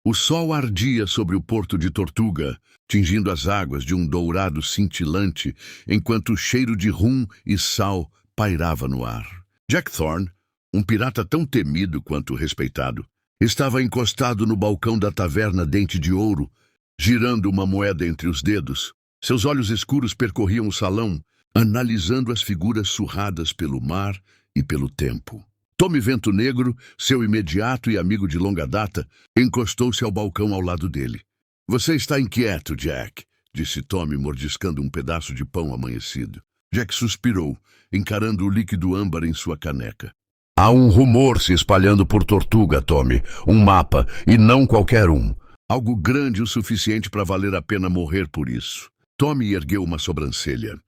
O sol ardia sobre o porto de Tortuga, tingindo as águas de um dourado cintilante, enquanto o cheiro de rum e sal pairava no ar. Jack Thorne, um pirata tão temido quanto respeitado, estava encostado no balcão da taverna Dente de Ouro, girando uma moeda entre os dedos. Seus olhos escuros percorriam o salão, analisando as figuras surradas pelo mar e pelo tempo. Tommy Vento Negro, seu imediato e amigo de longa data, encostou-se ao balcão ao lado dele. "Você está inquieto, Jack", disse Tommy, mordiscando um pedaço de pão amanhecido. Jack suspirou, encarando o líquido âmbar em sua caneca. "Há um rumor se espalhando por Tortuga, Tommy. Um mapa, e não qualquer um. Algo grande o suficiente para valer a pena morrer por isso." Tommy ergueu uma sobrancelha.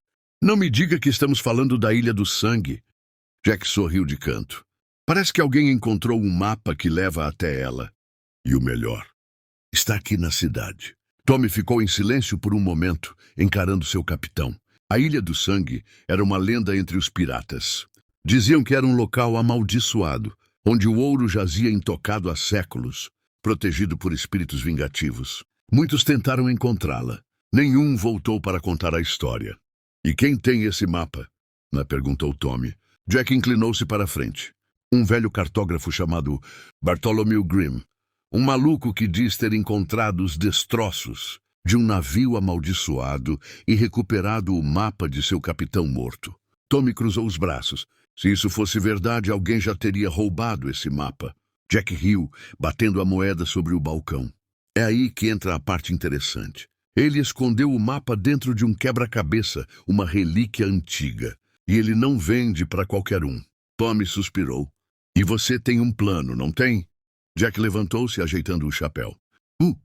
"Não me diga que estamos falando da Ilha do Sangue." Jack sorriu de canto. "Parece que alguém encontrou um mapa que leva até ela. E o melhor, está aqui na cidade." Tommy ficou em silêncio por um momento, encarando seu capitão. A Ilha do Sangue era uma lenda entre os piratas. Diziam que era um local amaldiçoado, onde o ouro jazia intocado há séculos, protegido por espíritos vingativos. Muitos tentaram encontrá-la. Nenhum voltou para contar a história. "E quem tem esse mapa?" perguntou Tommy. Jack inclinou-se para a frente. "Um velho cartógrafo chamado Bartholomew Grimm. Um maluco que diz ter encontrado os destroços de um navio amaldiçoado e recuperado o mapa de seu capitão morto." Tommy cruzou os braços. Se isso fosse verdade, alguém já teria roubado esse mapa. Jack riu, batendo a moeda sobre o balcão. É aí que entra a parte interessante. Ele escondeu o mapa dentro de um quebra-cabeça, uma relíquia antiga. E ele não vende para qualquer um. Tommy suspirou. "E você tem um plano, não tem?" Jack levantou-se, ajeitando o chapéu.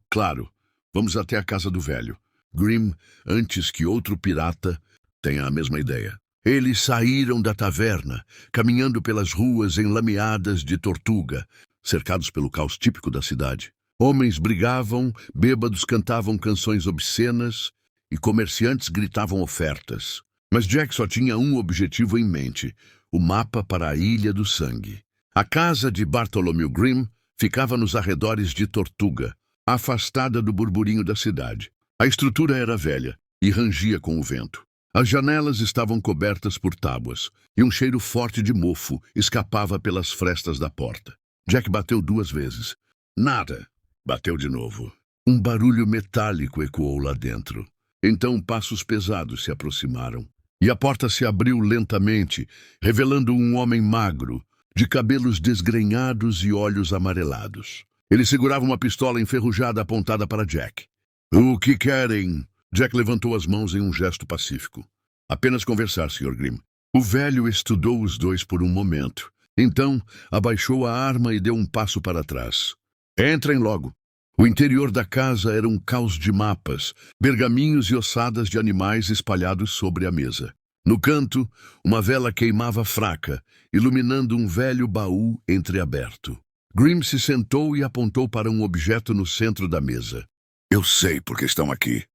Claro. Vamos até a casa do velho. Grimm, antes que outro pirata, tenha a mesma ideia." Eles saíram da taverna, caminhando pelas ruas enlameadas de Tortuga, cercados pelo caos típico da cidade. Homens brigavam, bêbados cantavam canções obscenas e comerciantes gritavam ofertas. Mas Jack só tinha um objetivo em mente: o mapa para a Ilha do Sangue. A casa de Bartholomew Grimm ficava nos arredores de Tortuga, afastada do burburinho da cidade. A estrutura era velha e rangia com o vento. As janelas estavam cobertas por tábuas, e um cheiro forte de mofo escapava pelas frestas da porta. Jack bateu 2 vezes. Nada. Bateu de novo. Um barulho metálico ecoou lá dentro. Então passos pesados se aproximaram, e a porta se abriu lentamente, revelando um homem magro, de cabelos desgrenhados e olhos amarelados. Ele segurava uma pistola enferrujada apontada para Jack. "O que querem?" Jack levantou as mãos em um gesto pacífico. "Apenas conversar, Sr. Grimm." O velho estudou os dois por um momento. Então, abaixou a arma e deu um passo para trás. "Entrem logo." O interior da casa era um caos de mapas, pergaminhos e ossadas de animais espalhados sobre a mesa. No canto, uma vela queimava fraca, iluminando um velho baú entreaberto. Grimm se sentou e apontou para um objeto no centro da mesa. "Eu sei por que estão aqui."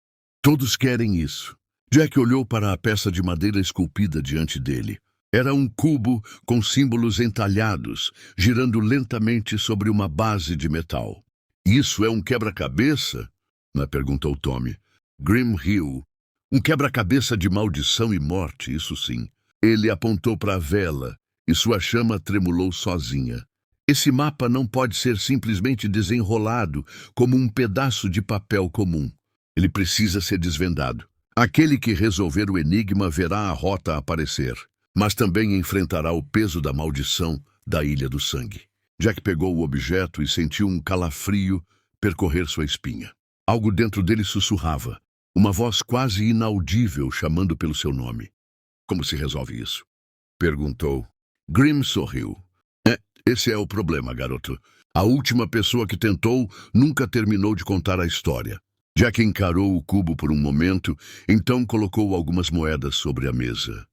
"Todos querem isso." Jack olhou para a peça de madeira esculpida diante dele. Era um cubo com símbolos entalhados, girando lentamente sobre uma base de metal. "Isso é um quebra-cabeça?" perguntou Tommy. Grimm riu. "Um quebra-cabeça de maldição e morte, isso sim." Ele apontou para a vela, e sua chama tremulou sozinha. "Esse mapa não pode ser simplesmente desenrolado como um pedaço de papel comum. Ele precisa ser desvendado. Aquele que resolver o enigma verá a rota aparecer, mas também enfrentará o peso da maldição da Ilha do Sangue." Jack pegou o objeto e sentiu um calafrio percorrer sua espinha. Algo dentro dele sussurrava, uma voz quase inaudível chamando pelo seu nome. "Como se resolve isso?" perguntou. Grimm sorriu. Esse é o problema, garoto. A última pessoa que tentou nunca terminou de contar a história." Jack encarou o cubo por um momento, então colocou algumas moedas sobre a mesa.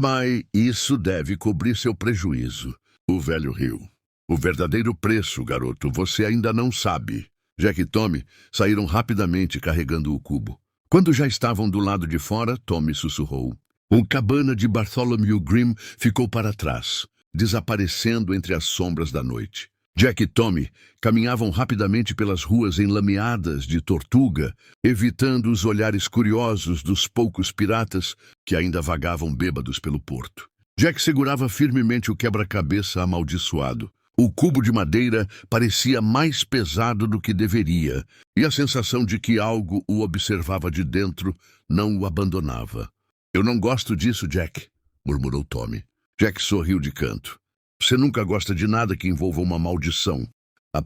"Mas isso deve cobrir seu prejuízo." O velho riu. "O verdadeiro preço, garoto, você ainda não sabe." Jack e Tommy saíram rapidamente carregando o cubo. Quando já estavam do lado de fora, Tommy sussurrou. O cabana de Bartholomew Grimm ficou para trás, desaparecendo entre as sombras da noite. Jack e Tommy caminhavam rapidamente pelas ruas enlameadas de Tortuga, evitando os olhares curiosos dos poucos piratas que ainda vagavam bêbados pelo porto. Jack segurava firmemente o quebra-cabeça amaldiçoado. O cubo de madeira parecia mais pesado do que deveria, e a sensação de que algo o observava de dentro não o abandonava. "Eu não gosto disso, Jack", murmurou Tommy. Jack sorriu de canto. "Você nunca gosta de nada que envolva uma maldição.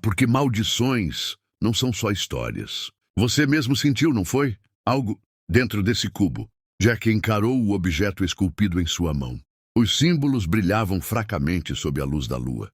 Porque maldições não são só histórias. Você mesmo sentiu, não foi? Algo dentro desse cubo." Jack encarou o objeto esculpido em sua mão. Os símbolos brilhavam fracamente sob a luz da lua.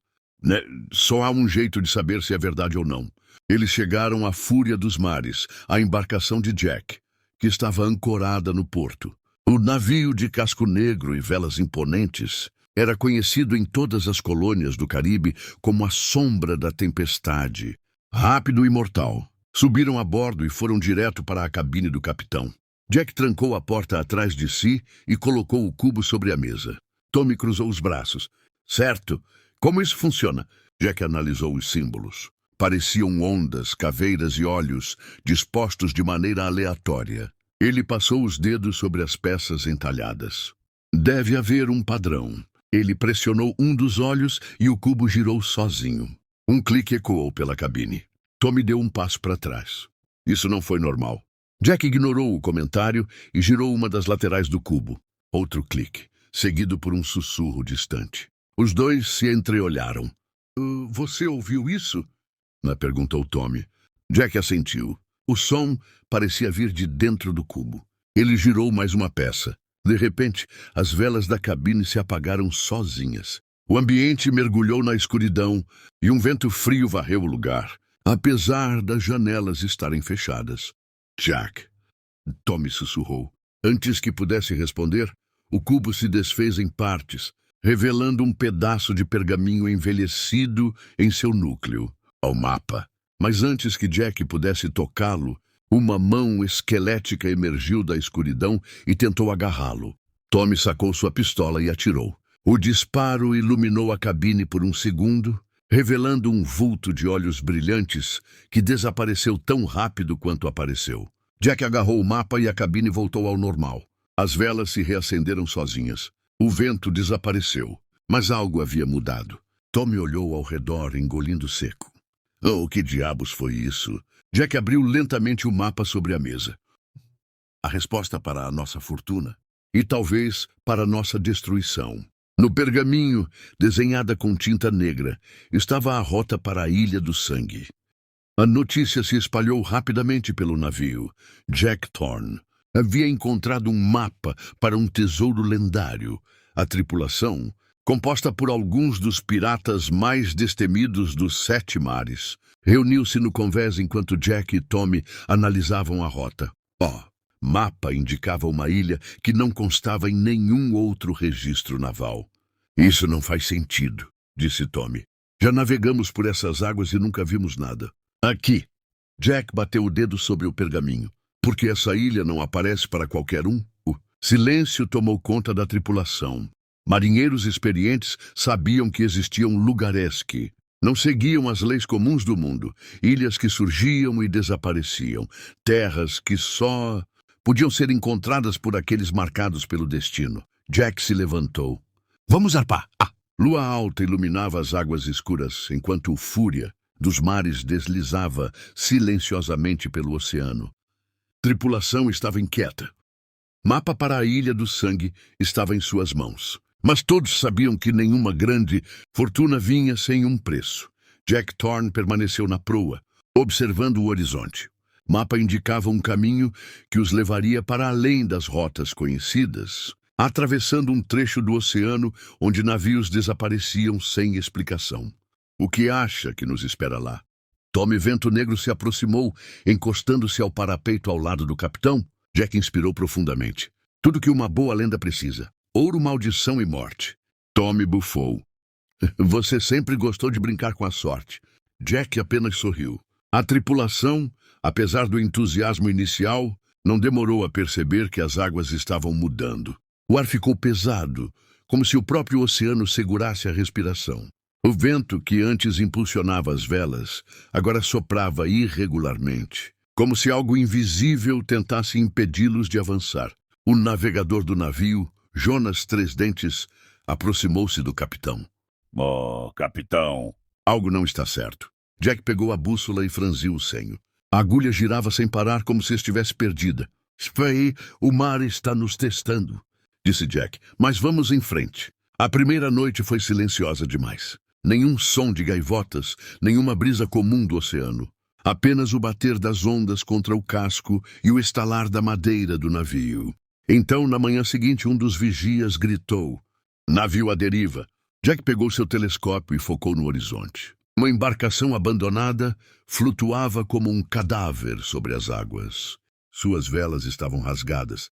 Só há um jeito de saber se é verdade ou não. Eles chegaram à Fúria dos Mares, a embarcação de Jack, que estava ancorada no porto. O navio de casco negro e velas imponentes era conhecido em todas as colônias do Caribe como a Sombra da Tempestade. Rápido e mortal. Subiram a bordo e foram direto para a cabine do capitão. Jack trancou a porta atrás de si e colocou o cubo sobre a mesa. Tommy cruzou os braços. "Certo. Como isso funciona?" Jack analisou os símbolos. Pareciam ondas, caveiras e olhos, dispostos de maneira aleatória. Ele passou os dedos sobre as peças entalhadas. "Deve haver um padrão." Ele pressionou um dos olhos e o cubo girou sozinho. Um clique ecoou pela cabine. Tommy deu um passo para trás. Isso não foi normal. Jack ignorou o comentário e girou uma das laterais do cubo. Outro clique, seguido por um sussurro distante. Os dois se entreolharam. Você ouviu isso?" perguntou Tommy. Jack assentiu. O som parecia vir de dentro do cubo. Ele girou mais uma peça. De repente, as velas da cabine se apagaram sozinhas. O ambiente mergulhou na escuridão e um vento frio varreu o lugar, apesar das janelas estarem fechadas. "Jack", Tommy sussurrou. Antes que pudesse responder, o cubo se desfez em partes, revelando um pedaço de pergaminho envelhecido em seu núcleo, ao mapa. Mas antes que Jack pudesse tocá-lo, uma mão esquelética emergiu da escuridão e tentou agarrá-lo. Tommy sacou sua pistola e atirou. O disparo iluminou a cabine por um segundo, revelando um vulto de olhos brilhantes que desapareceu tão rápido quanto apareceu. Jack agarrou o mapa e a cabine voltou ao normal. As velas se reacenderam sozinhas. O vento desapareceu, mas algo havia mudado. Tommy olhou ao redor, engolindo seco. "Oh, que diabos foi isso?" Jack abriu lentamente o mapa sobre a mesa. "A resposta para a nossa fortuna e talvez para a nossa destruição." No pergaminho, desenhada com tinta negra, estava a rota para a Ilha do Sangue. A notícia se espalhou rapidamente pelo navio. Jack Thorne havia encontrado um mapa para um tesouro lendário. A tripulação, composta por alguns dos piratas mais destemidos dos 7 mares, reuniu-se no convés enquanto Jack e Tommy analisavam a rota. Mapa indicava uma ilha que não constava em nenhum outro registro naval. "Isso não faz sentido", disse Tommy. "Já navegamos por essas águas e nunca vimos nada." "Aqui." Jack bateu o dedo sobre o pergaminho. "Porque essa ilha não aparece para qualquer um?" O silêncio tomou conta da tripulação. Marinheiros experientes sabiam que existiam lugares que não seguiam as leis comuns do mundo, ilhas que surgiam e desapareciam, terras que só podiam ser encontradas por aqueles marcados pelo destino. Jack se levantou. "Vamos zarpar!" Lua alta iluminava as águas escuras, enquanto o Fúria dos Mares deslizava silenciosamente pelo oceano. Tripulação estava inquieta. Mapa para a Ilha do Sangue estava em suas mãos. Mas todos sabiam que nenhuma grande fortuna vinha sem um preço. Jack Thorne permaneceu na proa, observando o horizonte. Mapa indicava um caminho que os levaria para além das rotas conhecidas, atravessando um trecho do oceano onde navios desapareciam sem explicação. "O que acha que nos espera lá?" Tommy Vento Negro se aproximou, encostando-se ao parapeito ao lado do capitão. Jack inspirou profundamente. "Tudo que uma boa lenda precisa. Ouro, maldição e morte." Tommy bufou. "Você sempre gostou de brincar com a sorte." Jack apenas sorriu. A tripulação, apesar do entusiasmo inicial, não demorou a perceber que as águas estavam mudando. O ar ficou pesado, como se o próprio oceano segurasse a respiração. O vento que antes impulsionava as velas, agora soprava irregularmente, como se algo invisível tentasse impedi-los de avançar. O navegador do navio, Jonas Três Dentes, aproximou-se do capitão. Oh, capitão. Algo não está certo. Jack pegou a bússola e franziu o senho. A agulha girava sem parar como se estivesse perdida. Spray, o mar está nos testando, disse Jack, mas vamos em frente. A primeira noite foi silenciosa demais. Nenhum som de gaivotas, nenhuma brisa comum do oceano. Apenas o bater das ondas contra o casco e o estalar da madeira do navio. Então, na manhã seguinte, um dos vigias gritou. Navio à deriva. Jack pegou seu telescópio e focou no horizonte. Uma embarcação abandonada flutuava como um cadáver sobre as águas. Suas velas estavam rasgadas,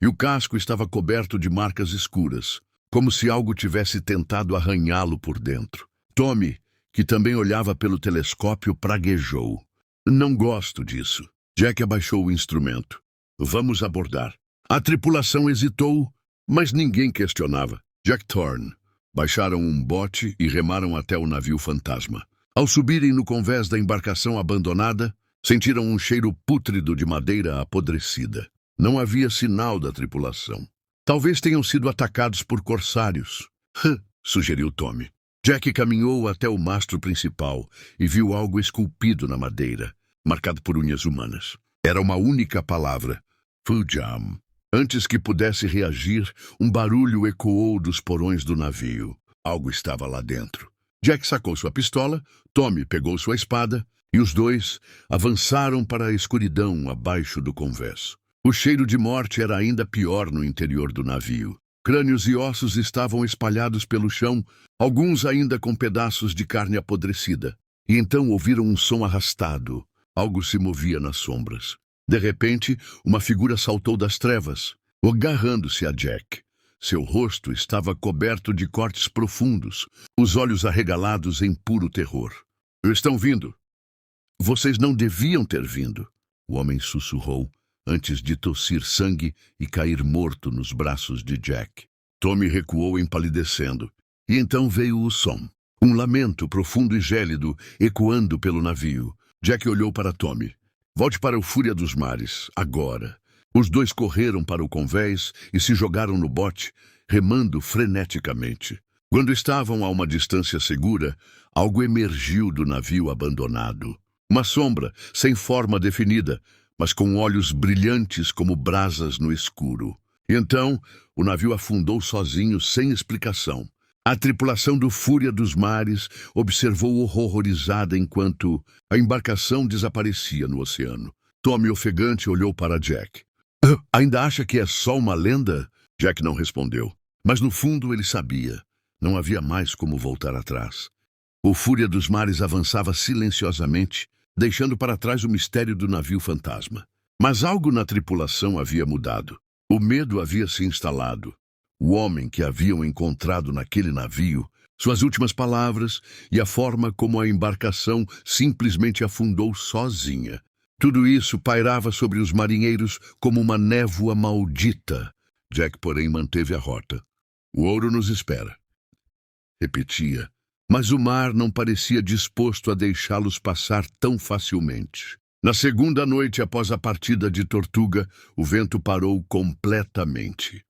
e o casco estava coberto de marcas escuras, como se algo tivesse tentado arranhá-lo por dentro. Tommy, que também olhava pelo telescópio, praguejou. Não gosto disso. Jack abaixou o instrumento. Vamos abordar. A tripulação hesitou, mas ninguém questionava. Jack Thorne. Baixaram um bote e remaram até o navio fantasma. Ao subirem no convés da embarcação abandonada, sentiram um cheiro pútrido de madeira apodrecida. Não havia sinal da tripulação. Talvez tenham sido atacados por corsários. Sugeriu Tommy. Jack caminhou até o mastro principal e viu algo esculpido na madeira, marcado por unhas humanas. Era uma única palavra. Fujam. Antes que pudesse reagir, um barulho ecoou dos porões do navio. Algo estava lá dentro. Jack sacou sua pistola, Tommy pegou sua espada e os dois avançaram para a escuridão abaixo do convés. O cheiro de morte era ainda pior no interior do navio. Crânios e ossos estavam espalhados pelo chão, alguns ainda com pedaços de carne apodrecida. E então ouviram um som arrastado. Algo se movia nas sombras. De repente, uma figura saltou das trevas, agarrando-se a Jack. Seu rosto estava coberto de cortes profundos, os olhos arregalados em puro terror. Estão vindo. Vocês não deviam ter vindo, o homem sussurrou, antes de tossir sangue e cair morto nos braços de Jack. Tommy recuou empalidecendo, e então veio o som. Um lamento profundo e gélido ecoando pelo navio. Jack olhou para Tommy. Volte para o Fúria dos Mares, agora. Os dois correram para o convés e se jogaram no bote, remando freneticamente. Quando estavam a uma distância segura, algo emergiu do navio abandonado. Uma sombra, sem forma definida, mas com olhos brilhantes como brasas no escuro. E então, o navio afundou sozinho, sem explicação. A tripulação do Fúria dos Mares observou horrorizada enquanto a embarcação desaparecia no oceano. Tommy, ofegante, olhou para Jack. Ainda acha que é só uma lenda? Jack não respondeu. Mas no fundo ele sabia. Não havia mais como voltar atrás. O Fúria dos Mares avançava silenciosamente, deixando para trás o mistério do navio fantasma. Mas algo na tripulação havia mudado. O medo havia se instalado. O homem que haviam encontrado naquele navio, suas últimas palavras e a forma como a embarcação simplesmente afundou sozinha. Tudo isso pairava sobre os marinheiros como uma névoa maldita. Jack, porém, manteve a rota. O ouro nos espera. Repetia, mas o mar não parecia disposto a deixá-los passar tão facilmente. Na segunda noite após a partida de Tortuga, o vento parou completamente.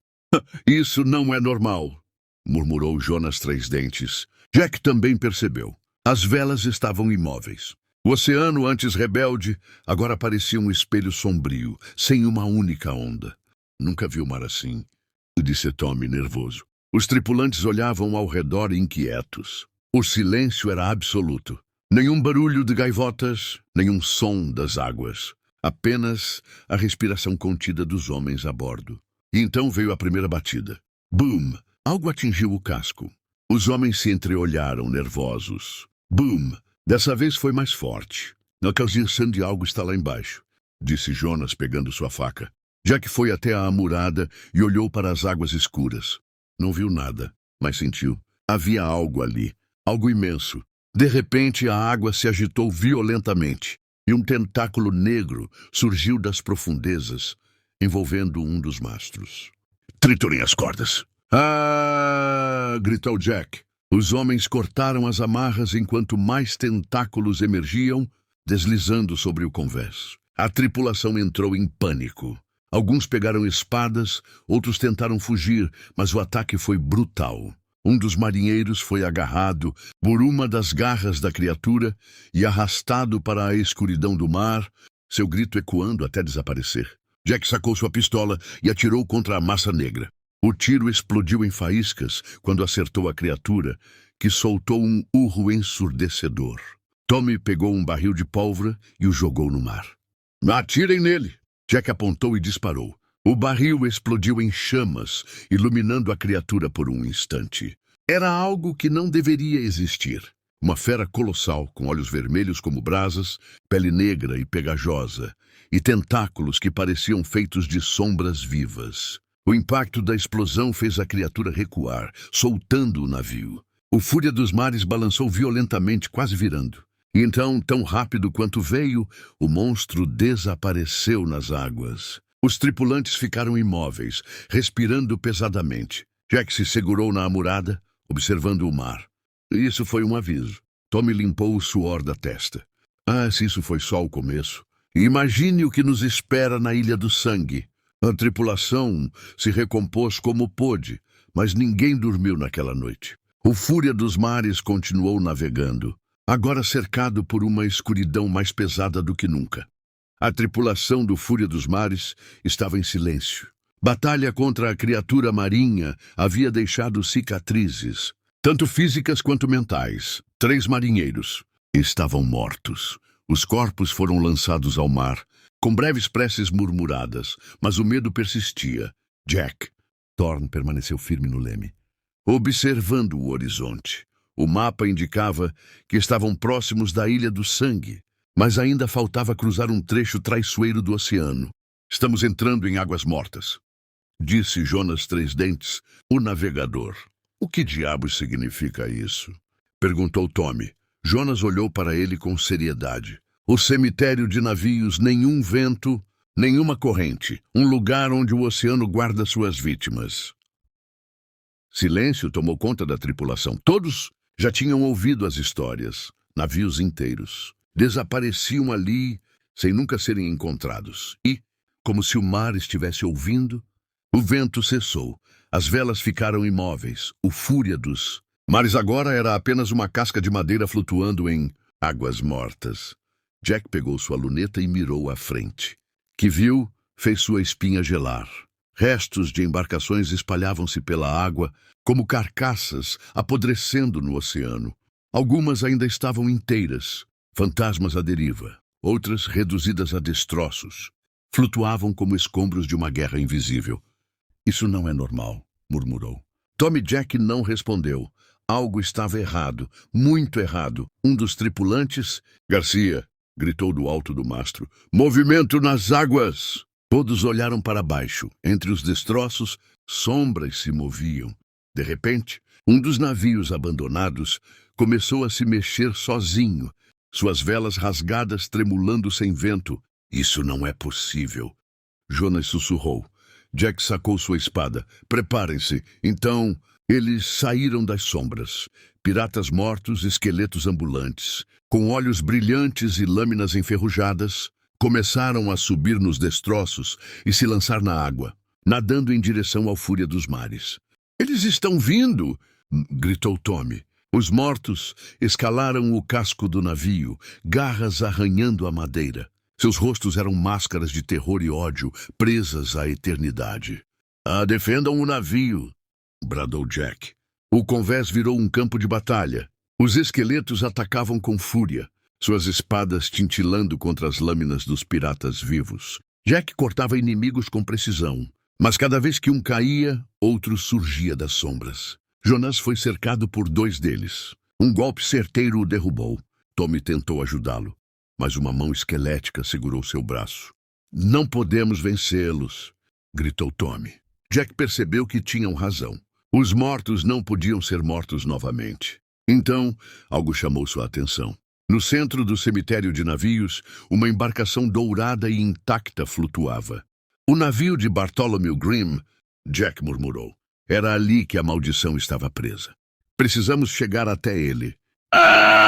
Isso não é normal, murmurou Jonas Três Dentes. Jack também percebeu. As velas estavam imóveis. O oceano, antes rebelde, agora parecia um espelho sombrio, sem uma única onda. Nunca vi o mar assim, disse Tommy, nervoso. Os tripulantes olhavam ao redor inquietos. O silêncio era absoluto. Nenhum barulho de gaivotas, nenhum som das águas. Apenas a respiração contida dos homens a bordo. E então veio a primeira batida. Boom! Algo atingiu o casco. Os homens se entreolharam, nervosos. Boom! Dessa vez foi mais forte. A causação de algo está lá embaixo, disse Jonas, pegando sua faca. Jack foi até a amurada e olhou para as águas escuras. Não viu nada, mas sentiu. Havia algo ali, algo imenso. De repente, a água se agitou violentamente e um tentáculo negro surgiu das profundezas, envolvendo um dos mastros. Triturem as cordas. Ah! Gritou Jack. Os homens cortaram as amarras enquanto mais tentáculos emergiam, deslizando sobre o convés. A tripulação entrou em pânico. Alguns pegaram espadas, outros tentaram fugir, mas o ataque foi brutal. Um dos marinheiros foi agarrado por uma das garras da criatura e arrastado para a escuridão do mar, seu grito ecoando até desaparecer. Jack sacou sua pistola e atirou contra a massa negra. O tiro explodiu em faíscas quando acertou a criatura, que soltou um urro ensurdecedor. Tommy pegou um barril de pólvora e o jogou no mar. "Atirem nele!" Jack apontou e disparou. O barril explodiu em chamas, iluminando a criatura por um instante. Era algo que não deveria existir. Uma fera colossal, com olhos vermelhos como brasas, pele negra e pegajosa, e tentáculos que pareciam feitos de sombras vivas. O impacto da explosão fez a criatura recuar, soltando o navio. O Fúria dos Mares balançou violentamente, quase virando. E então, tão rápido quanto veio, o monstro desapareceu nas águas. Os tripulantes ficaram imóveis, respirando pesadamente. Jack se segurou na amurada, observando o mar. Isso foi um aviso. Tommy limpou o suor da testa. Se isso foi só o começo. Imagine o que nos espera na Ilha do Sangue. A tripulação se recompôs como pôde, mas ninguém dormiu naquela noite. O Fúria dos Mares continuou navegando, agora cercado por uma escuridão mais pesada do que nunca. A tripulação do Fúria dos Mares estava em silêncio. Batalha contra a criatura marinha havia deixado cicatrizes, tanto físicas quanto mentais. 3 marinheiros estavam mortos. Os corpos foram lançados ao mar, com breves preces murmuradas, mas o medo persistia. Jack Thorne permaneceu firme no leme, observando o horizonte. O mapa indicava que estavam próximos da Ilha do Sangue, mas ainda faltava cruzar um trecho traiçoeiro do oceano. "Estamos entrando em águas mortas", disse Jonas Três Dentes, o navegador. "O que diabos significa isso?" perguntou Tommy. Jonas olhou para ele com seriedade. "O cemitério de navios, nenhum vento, nenhuma corrente. Um lugar onde o oceano guarda suas vítimas." Silêncio tomou conta da tripulação. Todos já tinham ouvido as histórias. Navios inteiros desapareciam ali sem nunca serem encontrados. E, como se o mar estivesse ouvindo, o vento cessou. As velas ficaram imóveis. O Fúria dos Mares agora era apenas uma casca de madeira flutuando em águas mortas. Jack pegou sua luneta e mirou à frente. Que viu, fez sua espinha gelar. Restos de embarcações espalhavam-se pela água, como carcaças apodrecendo no oceano. Algumas ainda estavam inteiras, fantasmas à deriva. Outras, reduzidas a destroços, flutuavam como escombros de uma guerra invisível. "Isso não é normal", murmurou. Tommy Jack não respondeu. Algo estava errado, muito errado. Um dos tripulantes... "Garcia!" gritou do alto do mastro. "Movimento nas águas!" Todos olharam para baixo. Entre os destroços, sombras se moviam. De repente, um dos navios abandonados começou a se mexer sozinho, suas velas rasgadas tremulando sem vento. "Isso não é possível!" Jonas sussurrou. Jack sacou sua espada. "Preparem-se!" Então, eles saíram das sombras. Piratas mortos, esqueletos ambulantes, com olhos brilhantes e lâminas enferrujadas, começaram a subir nos destroços e se lançar na água, nadando em direção ao Fúria dos Mares. "Eles estão vindo!" gritou Tommy. Os mortos escalaram o casco do navio, garras arranhando a madeira. Seus rostos eram máscaras de terror e ódio, presas à eternidade. Defendam o navio!" bradou Jack. O convés virou um campo de batalha. Os esqueletos atacavam com fúria, suas espadas tintilando contra as lâminas dos piratas vivos. Jack cortava inimigos com precisão, mas cada vez que um caía, outro surgia das sombras. Jonas foi cercado por 2 deles. Um golpe certeiro o derrubou. Tommy tentou ajudá-lo, mas uma mão esquelética segurou seu braço. "Não podemos vencê-los", gritou Tommy. Jack percebeu que tinham razão. Os mortos não podiam ser mortos novamente. Então, algo chamou sua atenção. No centro do cemitério de navios, uma embarcação dourada e intacta flutuava. "O navio de Bartholomew Grimm", Jack murmurou. Era ali que a maldição estava presa. Precisamos chegar até ele. Ah!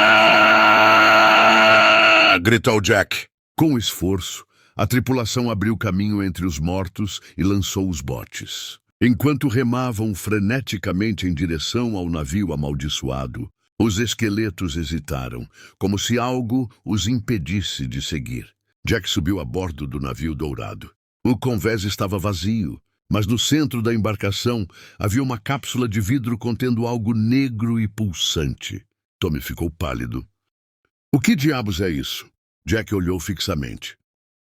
Gritou Jack. Com esforço, a tripulação abriu caminho entre os mortos e lançou os botes. Enquanto remavam freneticamente em direção ao navio amaldiçoado, os esqueletos hesitaram, como se algo os impedisse de seguir. Jack subiu a bordo do navio dourado. O convés estava vazio, mas no centro da embarcação havia uma cápsula de vidro contendo algo negro e pulsante. Tommy ficou pálido. O que diabos é isso? Jack olhou fixamente.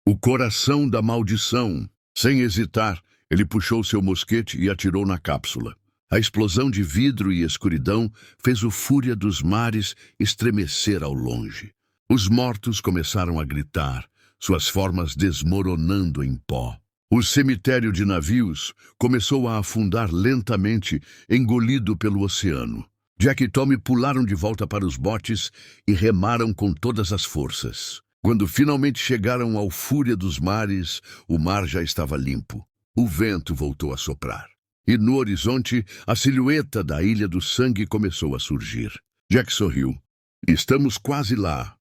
O coração da maldição. Sem hesitar, ele puxou seu mosquete e atirou na cápsula. A explosão de vidro e escuridão fez o Fúria dos Mares estremecer ao longe. Os mortos começaram a gritar, suas formas desmoronando em pó. O cemitério de navios começou a afundar lentamente, engolido pelo oceano. Jack e Tommy pularam de volta para os botes e remaram com todas as forças. Quando finalmente chegaram ao Fúria dos Mares, o mar já estava limpo. O vento voltou a soprar. E no horizonte, a silhueta da Ilha do Sangue começou a surgir. Jack sorriu. Estamos quase lá.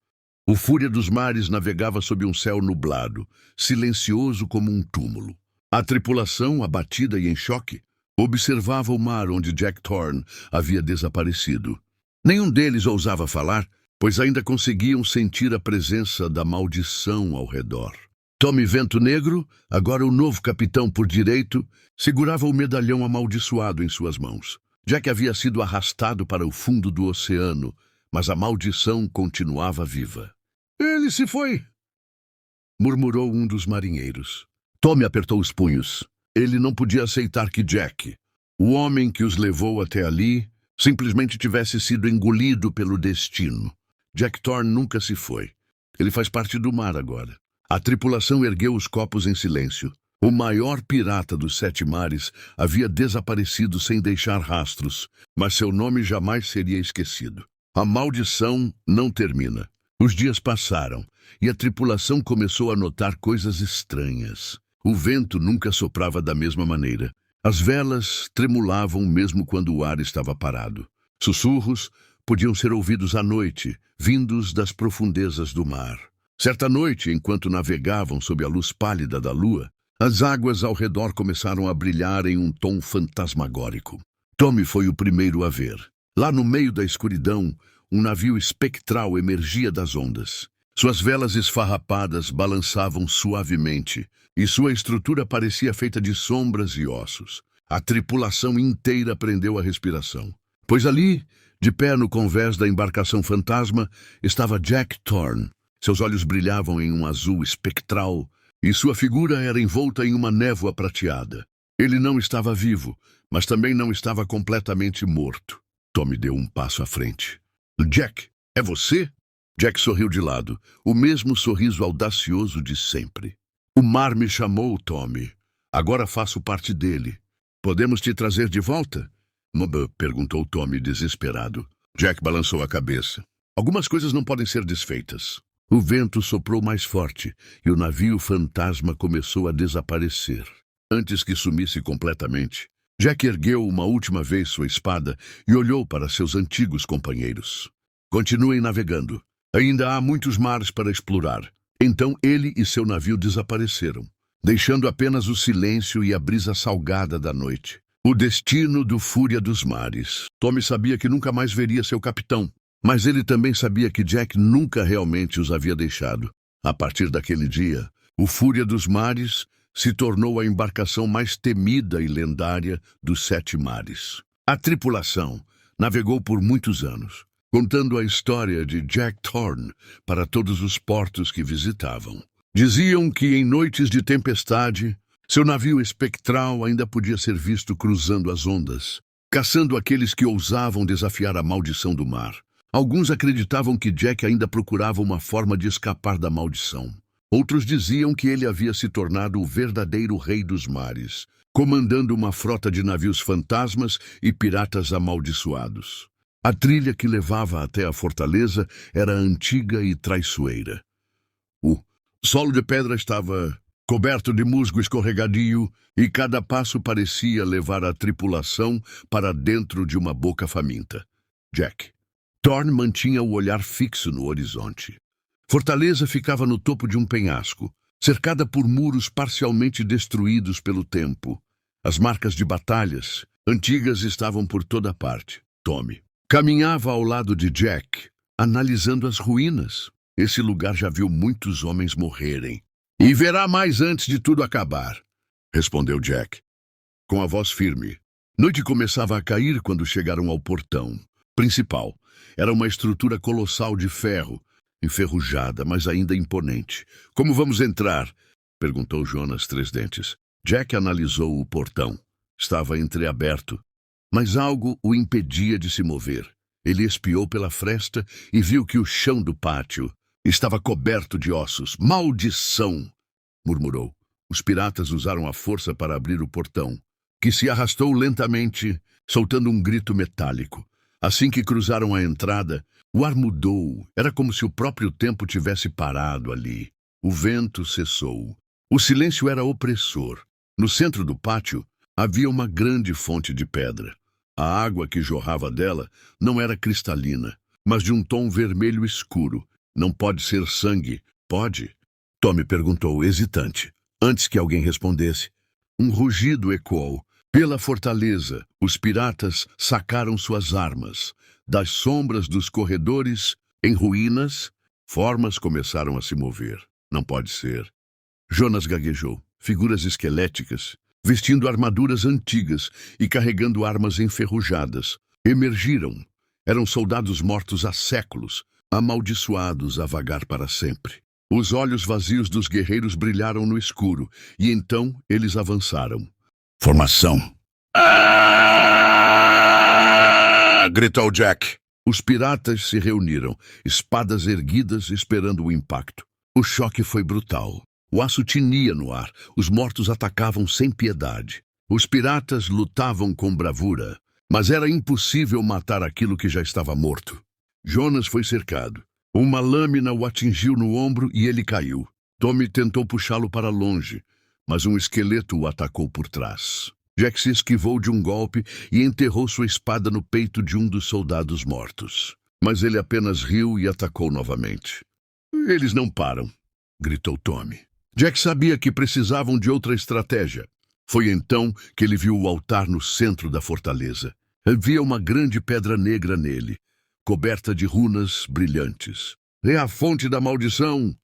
O Fúria dos Mares navegava sob um céu nublado, silencioso como um túmulo. A tripulação, abatida e em choque, observava o mar onde Jack Thorne havia desaparecido. Nenhum deles ousava falar, pois ainda conseguiam sentir a presença da maldição ao redor. Tommy Vento Negro, agora o novo capitão por direito, segurava o medalhão amaldiçoado em suas mãos. Jack havia sido arrastado para o fundo do oceano, mas a maldição continuava viva. Ele se foi, murmurou um dos marinheiros. Tommy apertou os punhos. Ele não podia aceitar que Jack, o homem que os levou até ali, simplesmente tivesse sido engolido pelo destino. Jack Thorne nunca se foi. Ele faz parte do mar agora. A tripulação ergueu os copos em silêncio. O maior pirata dos 7 mares havia desaparecido sem deixar rastros, mas seu nome jamais seria esquecido. A maldição não termina. Os dias passaram e a tripulação começou a notar coisas estranhas. O vento nunca soprava da mesma maneira. As velas tremulavam mesmo quando o ar estava parado. Sussurros podiam ser ouvidos à noite, vindos das profundezas do mar. Certa noite, enquanto navegavam sob a luz pálida da lua, as águas ao redor começaram a brilhar em um tom fantasmagórico. Tommy foi o primeiro a ver. Lá no meio da escuridão, um navio espectral emergia das ondas. Suas velas esfarrapadas balançavam suavemente, e sua estrutura parecia feita de sombras e ossos. A tripulação inteira prendeu a respiração. Pois ali, de pé no convés da embarcação fantasma, estava Jack Thorne. Seus olhos brilhavam em um azul espectral, e sua figura era envolta em uma névoa prateada. Ele não estava vivo, mas também não estava completamente morto. Tommy deu um passo à frente. Jack, é você? Jack sorriu de lado, o mesmo sorriso audacioso de sempre. O mar me chamou, Tommy. Agora faço parte dele. Podemos te trazer de volta? Perguntou Tommy, desesperado. Jack balançou a cabeça. Algumas coisas não podem ser desfeitas. O vento soprou mais forte e o navio fantasma começou a desaparecer. Antes que sumisse completamente, Jack ergueu uma última vez sua espada e olhou para seus antigos companheiros. Continuem navegando. Ainda há muitos mares para explorar. Então ele e seu navio desapareceram, deixando apenas o silêncio e a brisa salgada da noite. O destino do Fúria dos Mares. Tommy sabia que nunca mais veria seu capitão, mas ele também sabia que Jack nunca realmente os havia deixado. A partir daquele dia, o Fúria dos Mares se tornou a embarcação mais temida e lendária dos 7 mares. A tripulação navegou por muitos anos, contando a história de Jack Thorne para todos os portos que visitavam. Diziam que em noites de tempestade, seu navio espectral ainda podia ser visto cruzando as ondas, caçando aqueles que ousavam desafiar a maldição do mar. Alguns acreditavam que Jack ainda procurava uma forma de escapar da maldição. Outros diziam que ele havia se tornado o verdadeiro rei dos mares, comandando uma frota de navios fantasmas e piratas amaldiçoados. A trilha que levava até a fortaleza era antiga e traiçoeira. O solo de pedra estava coberto de musgo escorregadio e cada passo parecia levar a tripulação para dentro de uma boca faminta. Jack. Thorne mantinha o olhar fixo no horizonte. Fortaleza ficava no topo de um penhasco, cercada por muros parcialmente destruídos pelo tempo. As marcas de batalhas antigas estavam por toda parte. Tommy caminhava ao lado de Jack, analisando as ruínas. Esse lugar já viu muitos homens morrerem. E verá mais antes de tudo acabar, respondeu Jack, com a voz firme. Noite começava a cair quando chegaram ao portão principal. Era uma estrutura colossal de ferro, enferrujada, mas ainda imponente. Como vamos entrar? Perguntou Jonas Três Dentes. Jack analisou o portão. Estava entreaberto, mas algo o impedia de se mover. Ele espiou pela fresta e viu que o chão do pátio estava coberto de ossos. Maldição! Murmurou. Os piratas usaram a força para abrir o portão, que se arrastou lentamente, soltando um grito metálico. Assim que cruzaram a entrada, o ar mudou. Era como se o próprio tempo tivesse parado ali. O vento cessou. O silêncio era opressor. No centro do pátio havia uma grande fonte de pedra. A água que jorrava dela não era cristalina, mas de um tom vermelho escuro. Não pode ser sangue, pode? Tommy perguntou, hesitante. Antes que alguém respondesse, um rugido ecoou. Pela fortaleza, os piratas sacaram suas armas. Das sombras dos corredores, em ruínas, formas começaram a se mover. Não pode ser. Jonas gaguejou. Figuras esqueléticas, vestindo armaduras antigas e carregando armas enferrujadas, emergiram. Eram soldados mortos há séculos, amaldiçoados a vagar para sempre. Os olhos vazios dos guerreiros brilharam no escuro, e então eles avançaram. Formação. Gritou Jack. Os piratas se reuniram, espadas erguidas, esperando o impacto. O choque foi brutal. O aço tinia no ar. Os mortos atacavam sem piedade. Os piratas lutavam com bravura, mas era impossível matar aquilo que já estava morto. Jonas foi cercado. Uma lâmina o atingiu no ombro e ele caiu. Tommy tentou puxá-lo para longe, mas um esqueleto o atacou por trás. Jack se esquivou de um golpe e enterrou sua espada no peito de um dos soldados mortos. Mas ele apenas riu e atacou novamente. Eles não param, gritou Tommy. Jack sabia que precisavam de outra estratégia. Foi então que ele viu o altar no centro da fortaleza. Havia uma grande pedra negra nele, coberta de runas brilhantes. É a fonte da maldição!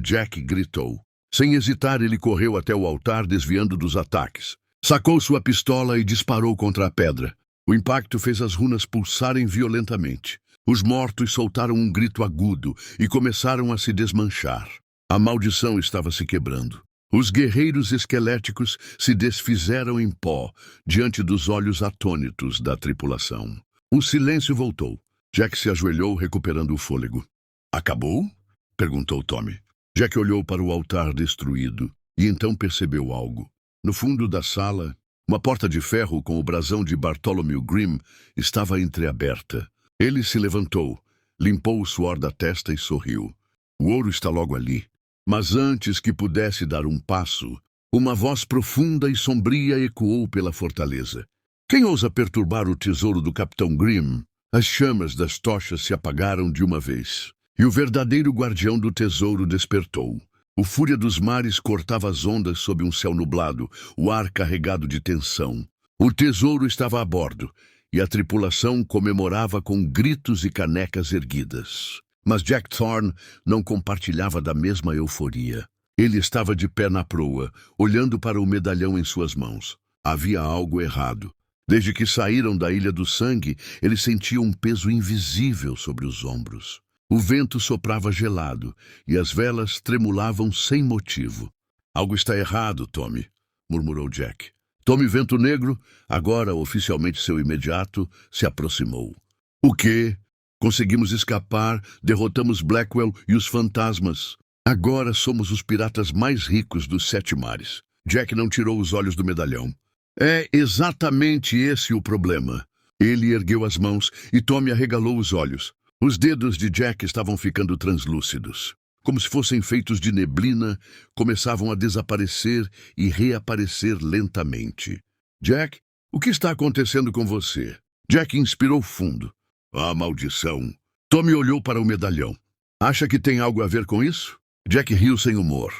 Jack gritou. Sem hesitar, ele correu até o altar, desviando dos ataques. Sacou sua pistola e disparou contra a pedra. O impacto fez as runas pulsarem violentamente. Os mortos soltaram um grito agudo e começaram a se desmanchar. A maldição estava se quebrando. Os guerreiros esqueléticos se desfizeram em pó diante dos olhos atônitos da tripulação. O silêncio voltou. Jack se ajoelhou, recuperando o fôlego. Acabou? Perguntou Tommy. Jack olhou para o altar destruído e então percebeu algo. No fundo da sala, uma porta de ferro com o brasão de Bartholomew Grimm estava entreaberta. Ele se levantou, limpou o suor da testa e sorriu. O ouro está logo ali. Mas antes que pudesse dar um passo, uma voz profunda e sombria ecoou pela fortaleza. Quem ousa perturbar o tesouro do Capitão Grimm? As chamas das tochas se apagaram de uma vez, e o verdadeiro guardião do tesouro despertou. O fúria dos mares cortava as ondas sob um céu nublado, o ar carregado de tensão. O tesouro estava a bordo, e a tripulação comemorava com gritos e canecas erguidas. Mas Jack Thorne não compartilhava da mesma euforia. Ele estava de pé na proa, olhando para o medalhão em suas mãos. Havia algo errado. Desde que saíram da Ilha do Sangue, ele sentia um peso invisível sobre os ombros. O vento soprava gelado e as velas tremulavam sem motivo. Algo está errado, Tommy, murmurou Jack. Tommy Vento Negro, agora oficialmente seu imediato, se aproximou. O quê? Conseguimos escapar, derrotamos Blackwell e os fantasmas. Agora somos os piratas mais ricos dos 7 mares. Jack não tirou os olhos do medalhão. É exatamente esse o problema. Ele ergueu as mãos e Tommy arregalou os olhos. Os dedos de Jack estavam ficando translúcidos. Como se fossem feitos de neblina, começavam a desaparecer e reaparecer lentamente. Jack, o que está acontecendo com você? Jack inspirou fundo. Ah, maldição. Tommy olhou para o medalhão. Acha que tem algo a ver com isso? Jack riu sem humor.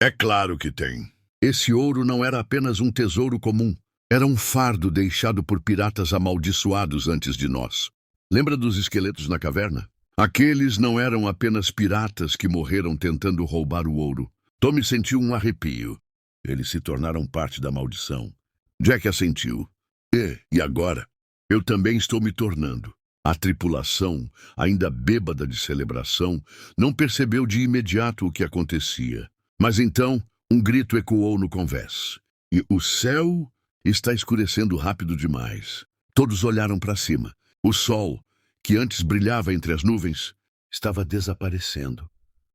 É claro que tem. Esse ouro não era apenas um tesouro comum. Era um fardo deixado por piratas amaldiçoados antes de nós. Lembra dos esqueletos na caverna? Aqueles não eram apenas piratas que morreram tentando roubar o ouro. Tommy sentiu um arrepio. Eles se tornaram parte da maldição. Jack assentiu. E agora? Eu também estou me tornando. A tripulação, ainda bêbada de celebração, não percebeu de imediato o que acontecia. Mas então, um grito ecoou no convés. E o céu está escurecendo rápido demais. Todos olharam para cima. O sol, que antes brilhava entre as nuvens, estava desaparecendo,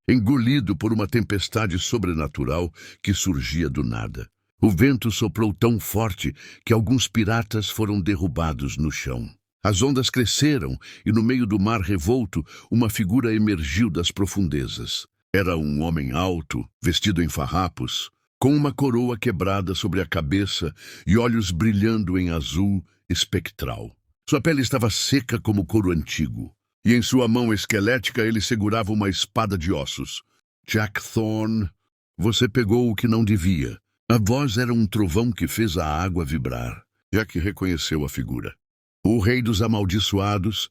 engolido por uma tempestade sobrenatural que surgia do nada. O vento soprou tão forte que alguns piratas foram derrubados no chão. As ondas cresceram e, no meio do mar revolto, uma figura emergiu das profundezas. Era um homem alto, vestido em farrapos, com uma coroa quebrada sobre a cabeça e olhos brilhando em azul espectral. Sua pele estava seca como couro antigo, e em sua mão esquelética ele segurava uma espada de ossos. Jack Thorne, você pegou o que não devia. A voz era um trovão que fez a água vibrar. Jack reconheceu a figura. O rei dos amaldiçoados.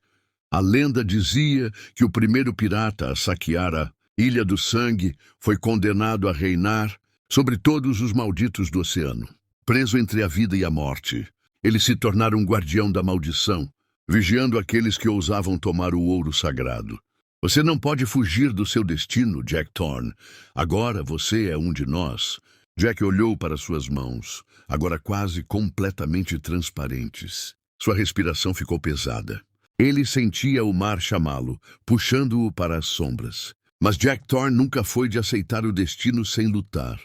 A lenda dizia que o primeiro pirata a saquear a Ilha do Sangue foi condenado a reinar sobre todos os malditos do oceano. Preso entre a vida e a morte, ele se tornara um guardião da maldição, vigiando aqueles que ousavam tomar o ouro sagrado. Você não pode fugir do seu destino, Jack Thorne. Agora você é um de nós. Jack olhou para suas mãos, agora quase completamente transparentes. Sua respiração ficou pesada. Ele sentia o mar chamá-lo, puxando-o para as sombras. Mas Jack Thorne nunca foi de aceitar o destino sem lutar.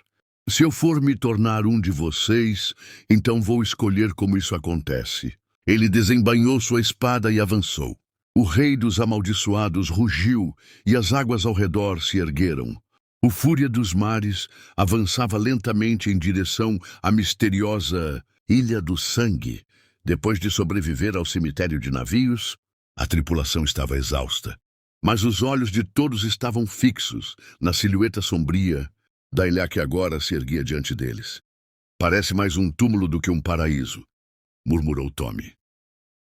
Se eu for me tornar um de vocês, então vou escolher como isso acontece. Ele desembainhou sua espada e avançou. O rei dos amaldiçoados rugiu e as águas ao redor se ergueram. O Fúria dos Mares avançava lentamente em direção à misteriosa Ilha do Sangue. Depois de sobreviver ao cemitério de navios, a tripulação estava exausta. Mas os olhos de todos estavam fixos na silhueta sombria da ilha que agora se erguia diante deles. Parece mais um túmulo do que um paraíso, murmurou Tommy.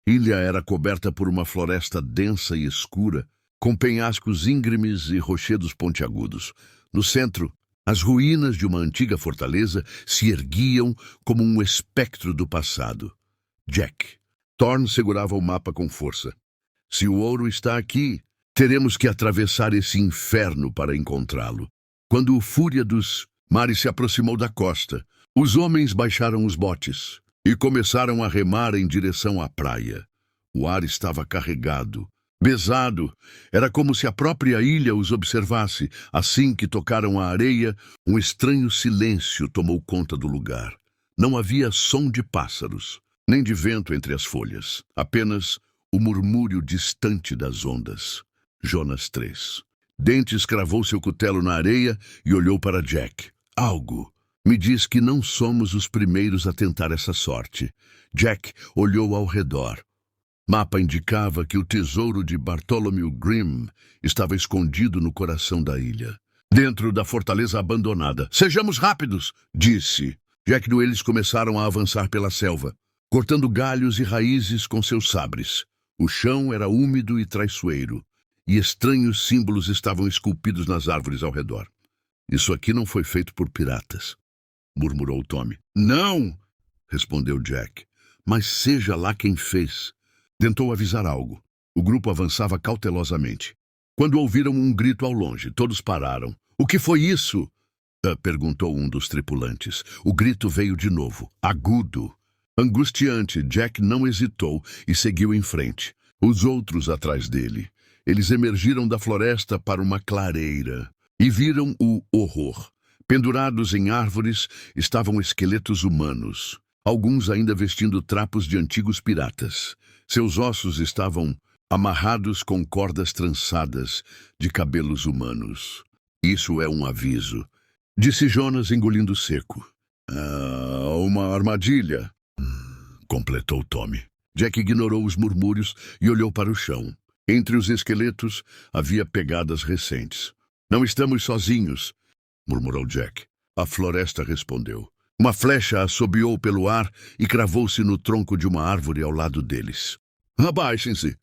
Ilha era coberta por uma floresta densa e escura, com penhascos íngremes e rochedos pontiagudos. No centro, as ruínas de uma antiga fortaleza se erguiam como um espectro do passado. Jack Thorne segurava o mapa com força. Se o ouro está aqui, teremos que atravessar esse inferno para encontrá-lo. Quando o Fúria dos Mares se aproximou da costa, os homens baixaram os botes e começaram a remar em direção à praia. O ar estava carregado, pesado. Era como se a própria ilha os observasse. Assim que tocaram a areia, um estranho silêncio tomou conta do lugar. Não havia som de pássaros, nem de vento entre as folhas. Apenas o murmúrio distante das ondas. Jonas 3. Dentes cravou seu cutelo na areia e olhou para Jack. Algo me diz que não somos os primeiros a tentar essa sorte. Jack olhou ao redor. Mapa indicava que o tesouro de Bartholomew Grimm estava escondido no coração da ilha, dentro da fortaleza abandonada. Sejamos rápidos, disse. Jack e eles começaram a avançar pela selva, cortando galhos e raízes com seus sabres. O chão era úmido e traiçoeiro, e estranhos símbolos estavam esculpidos nas árvores ao redor. Isso aqui não foi feito por piratas, murmurou Tommy. Não, respondeu Jack. Mas seja lá quem fez. Tentou avisar algo. O grupo avançava cautelosamente. Quando ouviram um grito ao longe, todos pararam. O que foi isso? Perguntou um dos tripulantes. O grito veio de novo, agudo. Angustiante, Jack não hesitou e seguiu em frente. Os outros atrás dele. Eles emergiram da floresta para uma clareira e viram o horror. Pendurados em árvores estavam esqueletos humanos, alguns ainda vestindo trapos de antigos piratas. Seus ossos estavam amarrados com cordas trançadas de cabelos humanos. Isso é um aviso, disse Jonas engolindo seco. Uma armadilha, completou Tommy. Jack ignorou os murmúrios e olhou para o chão. Entre os esqueletos havia pegadas recentes. Não estamos sozinhos, murmurou Jack. A floresta respondeu. Uma flecha assobiou pelo ar e cravou-se no tronco de uma árvore ao lado deles. Abaixem-se!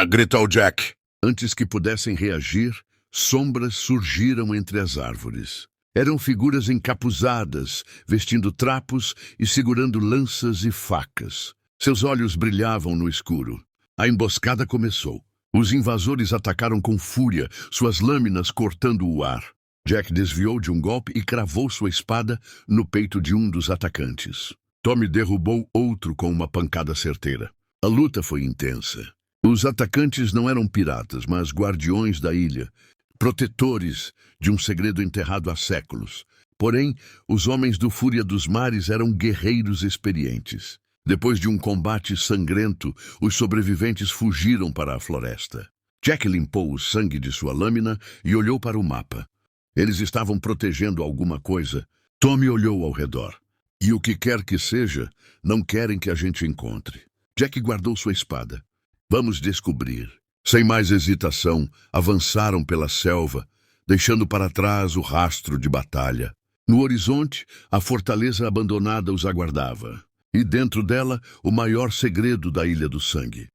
Gritou Jack. Antes que pudessem reagir, sombras surgiram entre as árvores. Eram figuras encapuzadas, vestindo trapos e segurando lanças e facas. Seus olhos brilhavam no escuro. A emboscada começou. Os invasores atacaram com fúria, suas lâminas cortando o ar. Jack desviou de um golpe e cravou sua espada no peito de um dos atacantes. Tommy derrubou outro com uma pancada certeira. A luta foi intensa. Os atacantes não eram piratas, mas guardiões da ilha, protetores de um segredo enterrado há séculos. Porém, os homens do Fúria dos Mares eram guerreiros experientes. Depois de um combate sangrento, os sobreviventes fugiram para a floresta. Jack limpou o sangue de sua lâmina e olhou para o mapa. Eles estavam protegendo alguma coisa. Tommy olhou ao redor. E o que quer que seja, não querem que a gente encontre. Jack guardou sua espada. Vamos descobrir. Sem mais hesitação, avançaram pela selva, deixando para trás o rastro de batalha. No horizonte, a fortaleza abandonada os aguardava. E dentro dela, o maior segredo da Ilha do Sangue.